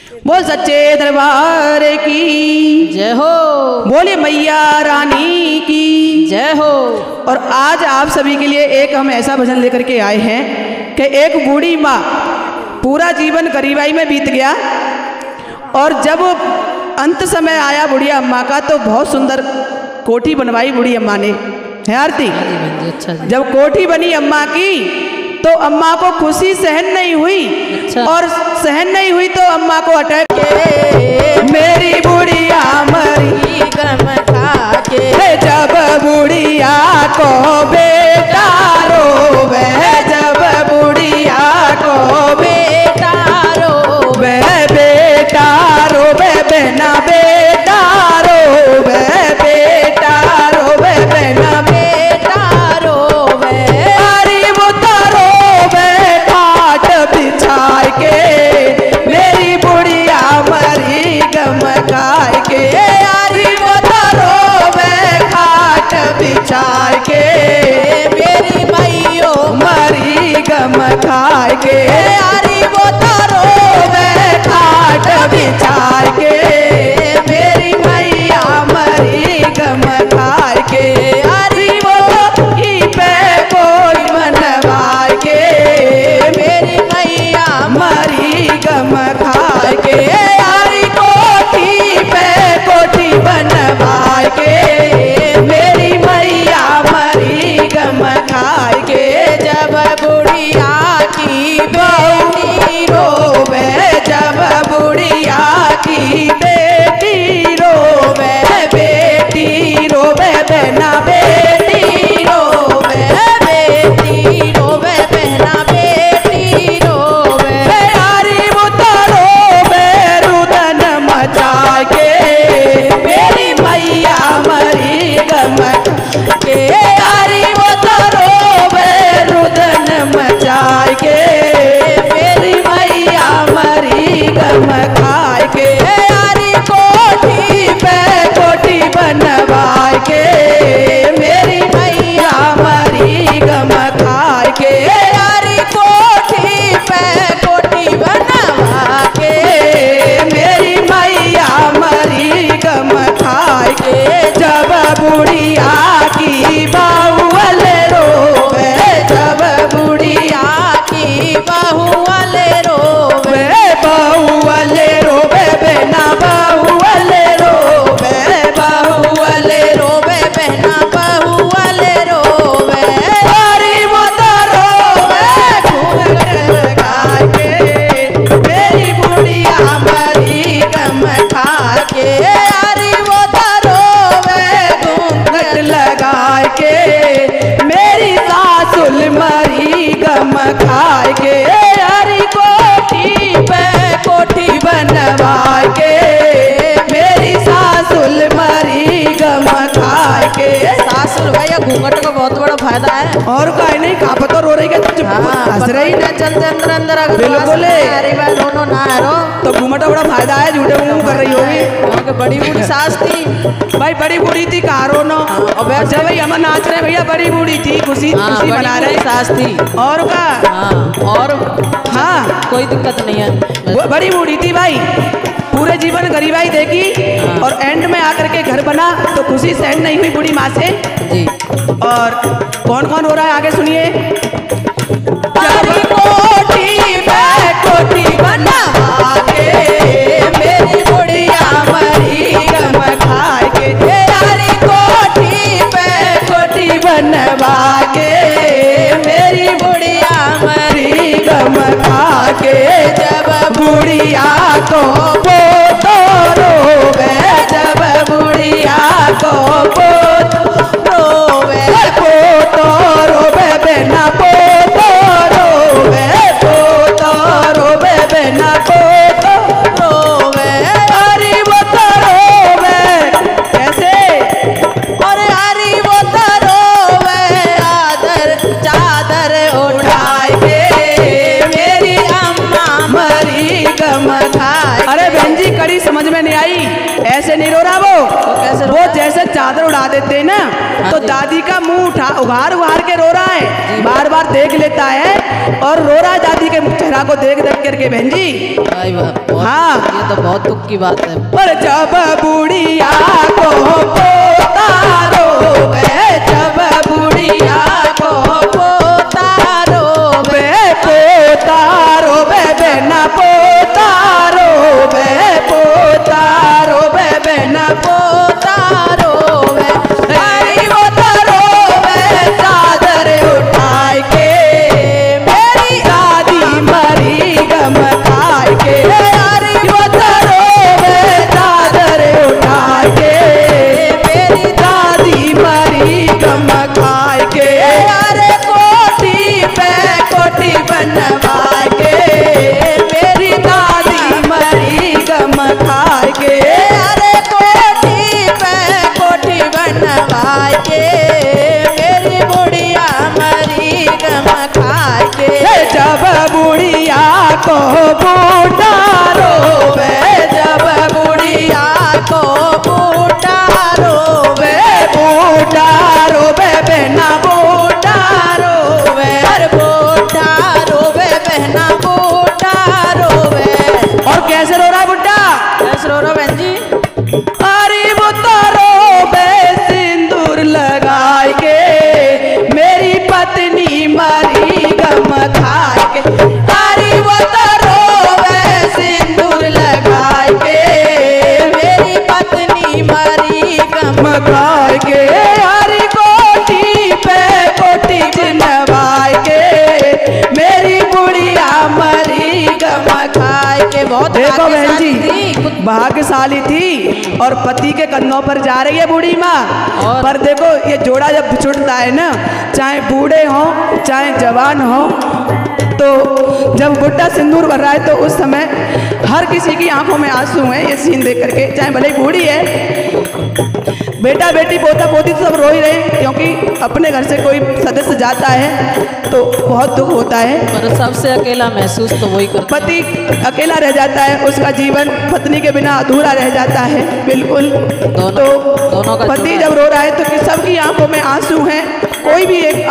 बोल सच्चे दरबार की जय हो। बोले मैया रानी की जय हो। और आज आप सभी के लिए एक हम ऐसा भजन लेकर के आए हैं कि एक बूढ़ी माँ, पूरा जीवन गरीबाई में बीत गया और जब अंत समय आया बूढ़ी अम्मा का तो बहुत सुंदर कोठी बनवाई बूढ़ी अम्मा ने। है आरती? अच्छा जी। जब कोठी बनी अम्मा की तो अम्मा को खुशी सहन नहीं हुई। अच्छा। और सहन नहीं हुई तो अम्मा को अटैक के मेरी बुढ़िया मरी गम खा के, जब बुढ़िया को बेटा रोवे, जब बुढ़िया को बेटा रोवे, बेटा रोवे बिना बेटा रोवे, बेटा रोवे बिना बेटा रोवे, बिछाए के मेरी बुढ़िया मरी गम खाए के, यारी वो रोवे खाट बिछाए के मेरी मैयो मरी गम खाए के, यारी वो रोवे खाट बिछाए के मेरी मैया मरी गम खाए के, यारी वो पे कोई मनवाए के मेरी मरी गम खाए के, यारी कोठी पे कोठी बनवाए के मेरी मैया मरी गम खाए के, जब बुढ़िया की बेटी रोवे, जब बुढ़िया की बेटी रोवे, बेटी रोवे बहना बेटी रोवे, बेटी रोवे बहना बेटी रोवे, मेरी मैया मरी गम के, यारी वो रोवे रुदन मचाए के मेरी मैया मरी गम खाए के, यारी कोठी पे कोठी बनवाए के मेरी मैया मरी गम खाए के, यारी कोठी पे कोठी बनवा के मेरी मैया मरी गम खाए के, जब बुढ़िया की बाहुअल रोवे, जब बुढ़िया की बाहुअल रोवे, बाहुअल रोवे बिना बाहुअल रोवे, बाहुअल रोवे बहना बाहुअल रोवे, हरी मत रोवे घूंघट लगा के मेरी बुढ़िया मरी गम खा के, यारी वो रोवे घूंघट लगा के मेरी सासुल मरी गम खाए के, यारी कोठी पे कोठी बनवाए के मेरी सासुल मरी गम खाए के। सासुर भैया घूंघट का बहुत बड़ा फायदा है। और कहीं नहीं खा पता रो रही हंस रही ना चलते अंदर अंदर बिल्कुल दोनों ना रो तो घूंघट का बड़ा फायदा है। झूठे मुंह कर रही होगी। बड़ी बूढ़ी सास थी भाई, बड़ी बूढ़ी थी कारो नो। और वैसे भाई हम नाच रहे भैया, बड़ी बूढ़ी थी, खुशी खुशी मना रहे सास थी। और का और हाँ कोई दिक्कत नहीं है। वो बड़ी बूढ़ी थी भाई, पूरे जीवन गरीबाई देखी और एंड में आकर के घर बना तो खुशी सहन नहीं हुई बूढ़ी माँ से जी। और कौन कौन हो रहा है आगे सुनिए। कोठी बनवा के मेरी बुढ़िया मरी गम खाए के, यारी कोठी पे कोठी बनवा के मेरी बुढ़िया मरी गम खा के, जब बुढ़िया को पोतो रोवे, जब बुढ़िया को पोतो रोवे, पोतो रोवे बिना पोतो रोवे, पोतो रोवे बिना पोतो रोवे, हरी वो रोवे कैसे, और हरी वो रोवे आदर चादर उठाए के मेरी अम्मा मरी गम खाए। अरे बहन जी कड़ी समझ में नहीं आई। ऐसे नहीं रो रहा कैसे रो वो रहा है? जैसे चादर उड़ा देते ना तो जी। दादी का मुंह उठा उघार उघार के रो रहा है, बार बार देख लेता है और रो रहा है दादी के चेहरा को देख देख करके। बहन जी भाई हाँ। ये तो बहुत दुख की बात है। पर जब बुढ़िया को पोता रोवे, जब बुढ़िया को पोता रोवे, पोता रोवे बेना पोता रोवे, पोता रोवे बेना पोता रोवे, अरे वो तो रोवे चादर उठाए के, मेरी दादी मरी गम खाए के। अरे वो तो रोवे चादर उठाए के, मेरी दादी मरी गम खाए के। अरे कोठी पे कोठी बनवा के, मेरी दादी मरी गम खाए के। अरे कोठी पे कोठी बनवा के, मेरी बुढ़िया मरी गम खाए के। जब बुढ़िया को बूढ़ा रोवे, जब बुढ़िया को बूढ़ा रोवे, बूढ़ा रोवे बेना बूढ़ा रोवे। अरे बूढ़ा रोवे बहना बूढ़ा रोवे। और कैसे रो रहा है बुढ़ा? कैसे रो रहा बहन जी? अरे वो तो रोवे सिंदूर लगाए के, मेरी पत्नी मरी गम खाए के। अरे वो तो रोवे सिंदूर लगाए के, मेरी पत्नी मरी गम खाए के। हरी कोठी पे कोठी बनवाए के, मेरी बुढ़िया मरी गम खाए के। बहुत देखो बहन जी भाग्यशाली थी। भाग्यशाली थी और पति के कंधों पर जा रही है बूढ़ी माँ। और? पर देखो ये जोड़ा जब छुटता है ना, चाहे बूढ़े हो चाहे जवान हो, तो जब बुढ़ा सिंदूर भर रहा है तो उस समय हर किसी की आंखों में आंसू हैं ये सीन देख करके। चाहे भले ही बूढ़ी है, बेटा बेटी पोता पोती तो सब रो ही रहे हैं, क्योंकि अपने घर से कोई सदस्य जाता है तो बहुत दुख होता है। पर सबसे अकेला महसूस तो वही करता पति अकेला रह जाता है, उसका जीवन पत्नी के बिना अधूरा रह जाता है। बिल्कुल। दोनों का तो पति जोड़ा है। जब रो रहा है तो सबकी आंखों में आंसू हैं, कोई भी एक